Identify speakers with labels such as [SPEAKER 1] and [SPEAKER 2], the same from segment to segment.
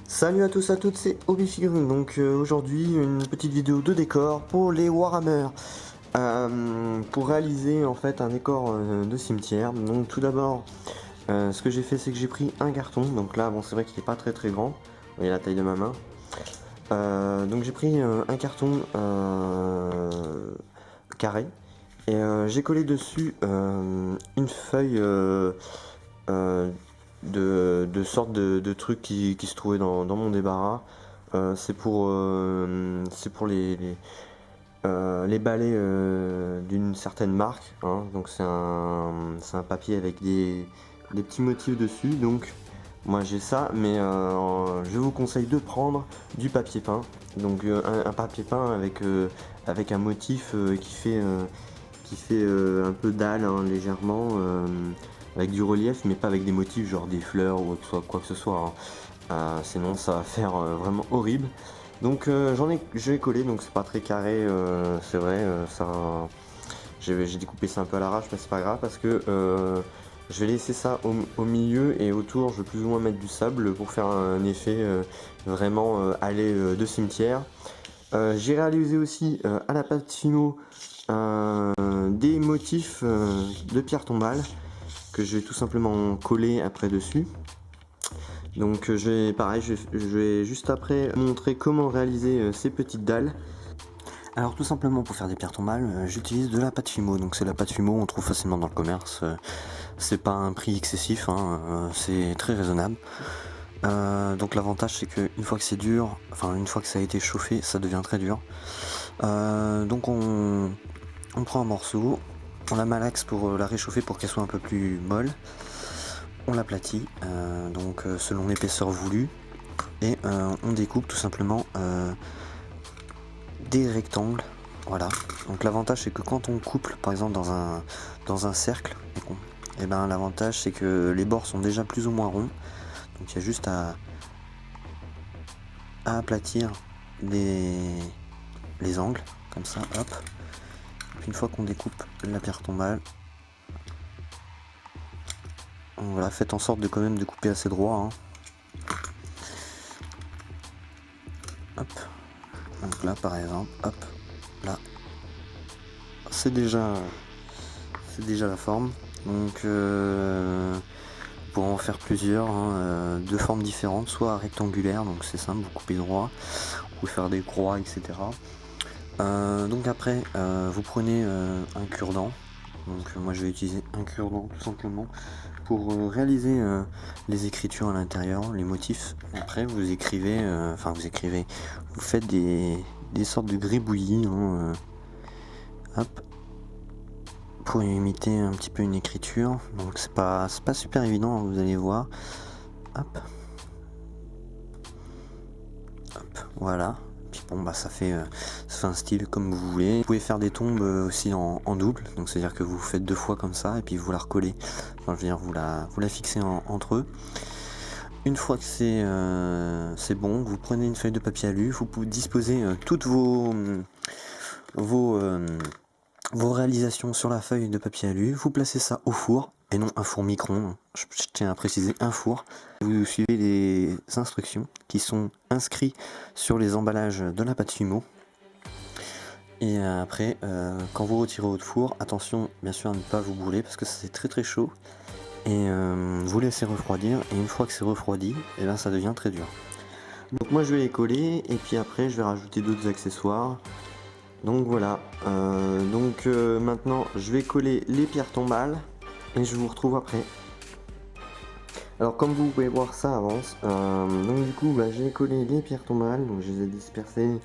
[SPEAKER 1] Salut à tous à toutes, c'est Hobby Figurine. Donc aujourd'hui une petite vidéo de décor pour les Warhammer, pour réaliser en fait un décor de cimetière. Donc tout d'abord, ce que j'ai fait, c'est que j'ai pris un carton. Donc là, bon, c'est vrai qu'il est pas très grand. Vous voyez la taille de ma main. Donc j'ai pris un carton carré et j'ai collé dessus une feuille de sorte de trucs qui se trouvaient dans mon débarras. C'est pour les balais d'une certaine marque, hein. Donc c'est un papier avec des petits motifs dessus. Donc moi j'ai ça, mais je vous conseille de prendre du papier peint. Donc un papier peint avec un motif qui fait un peu dalle, hein, légèrement, avec du relief, mais pas avec des motifs genre des fleurs ou quoi que ce soit, hein. Sinon ça va faire vraiment horrible. Donc je l'ai collé, donc c'est pas très carré, c'est vrai, j'ai découpé ça un peu à l'arrache, mais c'est pas grave parce que je vais laisser ça au milieu, et autour je vais plus ou moins mettre du sable pour faire un effet vraiment allée de cimetière. J'ai réalisé aussi à la pâte fino des motifs de pierre tombale que je vais tout simplement coller après dessus. Donc je vais juste après montrer comment réaliser ces petites dalles. Alors tout simplement, pour faire des pierres tombales, j'utilise de la pâte Fimo. Donc c'est la pâte Fimo, on trouve facilement dans le commerce. C'est pas un prix excessif, hein, c'est très raisonnable. Donc l'avantage, c'est qu'une fois que c'est dur, enfin une fois que ça a été chauffé, ça devient très dur. Donc on prend un morceau, on la malaxe pour la réchauffer pour qu'elle soit un peu plus molle. On l'aplatit, donc selon l'épaisseur voulue, et on découpe tout simplement des rectangles. Voilà. Donc l'avantage, c'est que quand on coupe par exemple dans un cercle, et ben l'avantage, c'est que les bords sont déjà plus ou moins ronds. Donc il y a juste à aplatir les angles comme ça, hop. Puis une fois qu'on découpe la pierre tombale, voilà, faites en sorte de quand même de couper assez droit, hein. Hop. Donc là par exemple, hop, là, c'est déjà la forme. Donc vous pourrez en faire plusieurs, hein, de formes différentes, soit rectangulaire, donc c'est simple, vous coupez droit, vous pouvez faire des croix, etc. Donc après vous prenez un cure-dent. Donc moi je vais utiliser un cure-dent tout simplement pour réaliser les écritures à l'intérieur, les motifs. Après vous écrivez, vous faites des sortes de gribouillis, hein, hop, pour imiter un petit peu une écriture. Donc c'est pas super évident, hein, vous allez voir. Hop, hop, voilà. Puis bon bah ça fait un style comme vous voulez. Vous pouvez faire des tombes aussi en double, donc c'est à dire que vous faites 2 fois comme ça et puis vous la recollez, enfin je veux dire vous la fixez entre eux. Une fois que c'est bon, vous prenez une feuille de papier alu, vous pouvez disposer toutes vos réalisations sur la feuille de papier alu, vous placez ça au four, et non un four micron, je tiens à préciser, un four. Vous suivez les instructions qui sont inscrites sur les emballages de la pâte Fimo. Et après, quand vous retirez votre four, attention bien sûr à ne pas vous brûler parce que c'est très chaud. Et vous laissez refroidir, et une fois que c'est refroidi, et ben ça devient très dur. Donc moi je vais les coller, et puis après je vais rajouter d'autres accessoires. Donc voilà, maintenant je vais coller les pierres tombales et je vous retrouve après. Alors comme vous pouvez voir, ça avance. Donc du coup j'ai collé les pierres tombales, donc je les ai dispersées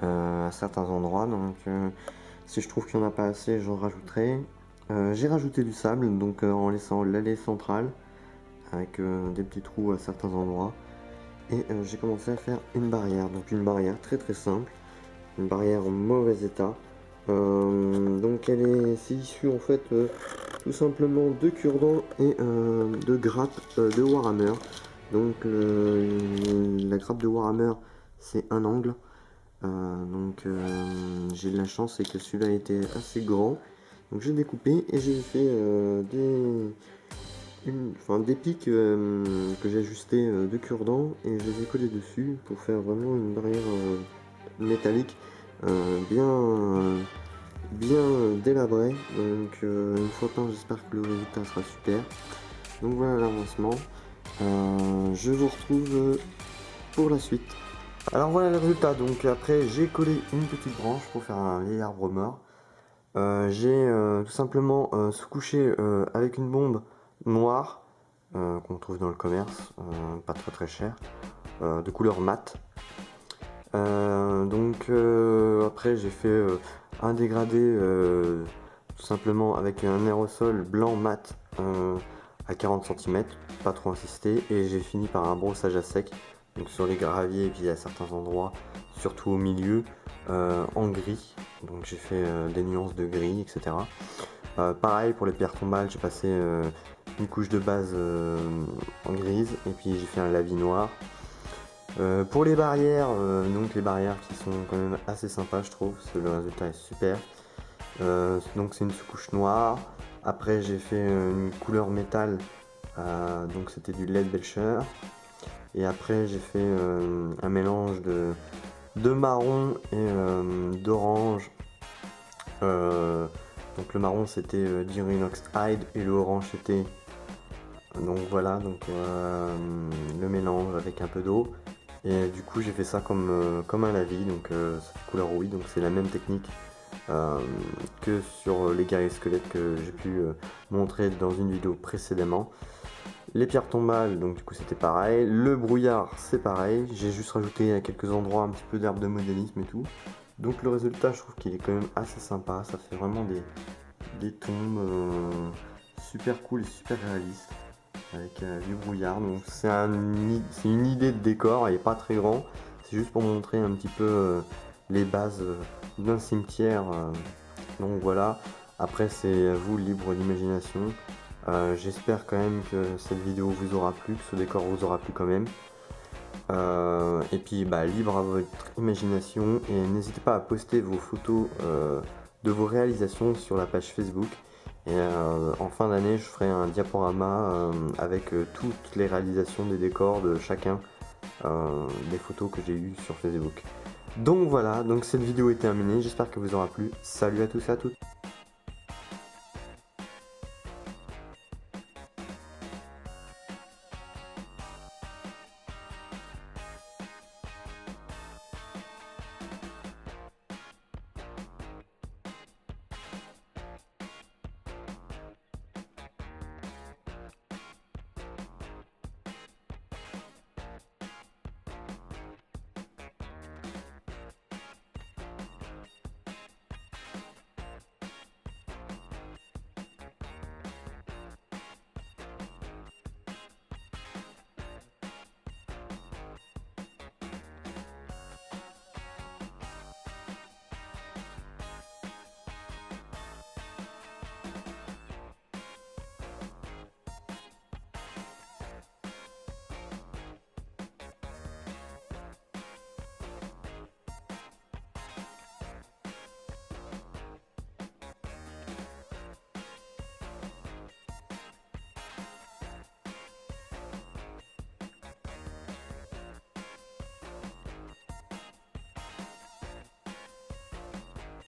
[SPEAKER 1] à certains endroits. Donc si je trouve qu'il n'y en a pas assez, j'en rajouterai. J'ai rajouté du sable, donc en laissant l'allée centrale avec des petits trous à certains endroits. Et j'ai commencé à faire une barrière, donc une barrière très simple. Une barrière en mauvais état. Donc c'est issu en fait tout simplement de cure-dents et de grappes de Warhammer. Donc la grappe de Warhammer, c'est un angle. J'ai de la chance, c'est que celui-là était assez grand. Donc j'ai découpé et j'ai fait enfin des pics que j'ai ajusté de cure-dent et je les ai collés dessus pour faire vraiment une barrière métallique bien délabrée. Donc une fois peint, j'espère que le résultat sera super. Donc voilà l'avancement. Je vous retrouve pour la suite. Alors voilà le résultat. Donc après j'ai collé une petite branche pour faire un vieil arbre mort. J'ai tout simplement sous-couché avec une bombe noire qu'on trouve dans le commerce, pas très cher, de couleur mat. Donc après j'ai fait un dégradé tout simplement avec un aérosol blanc mat à 40 cm, pas trop insisté, et j'ai fini par un brossage à sec, donc sur les graviers et puis à certains endroits, surtout au milieu, en gris. Donc j'ai fait des nuances de gris, etc. Pareil pour les pierres tombales, j'ai passé une couche de base en grise et puis j'ai fait un lavis noir. Pour les barrières, donc les barrières qui sont quand même assez sympas je trouve, parce que le résultat est super. Donc c'est une sous-couche noire. Après j'ai fait une couleur métal, donc c'était du LED Belcher. Et après j'ai fait un mélange de marron et d'orange. Donc le marron c'était Dirinox Hide et le orange c'était, donc voilà, donc le mélange avec un peu d'eau. Et du coup j'ai fait ça comme un lavis, donc ça fait couleur rouille, donc c'est la même technique que sur les guerriers squelettes que j'ai pu montrer dans une vidéo précédemment. Les pierres tombales, donc du coup c'était pareil. Le brouillard c'est pareil, j'ai juste rajouté à quelques endroits un petit peu d'herbe de modélisme et tout. Donc le résultat je trouve qu'il est quand même assez sympa, ça fait vraiment des tombes super cool et super réalistes avec du brouillard. Donc c'est une idée de décor, elle est pas très grand, c'est juste pour montrer un petit peu les bases d'un cimetière. Donc voilà, après c'est à vous, libre d'imagination. J'espère quand même que cette vidéo vous aura plu, que ce décor vous aura plu quand même. Et puis libre à votre imagination, et n'hésitez pas à poster vos photos de vos réalisations sur la page Facebook. Et en fin d'année je ferai un diaporama avec toutes les réalisations des décors de chacun des photos que j'ai eues sur Facebook. Donc voilà, donc cette vidéo est terminée, j'espère que vous aura plu. Salut à tous et à toutes.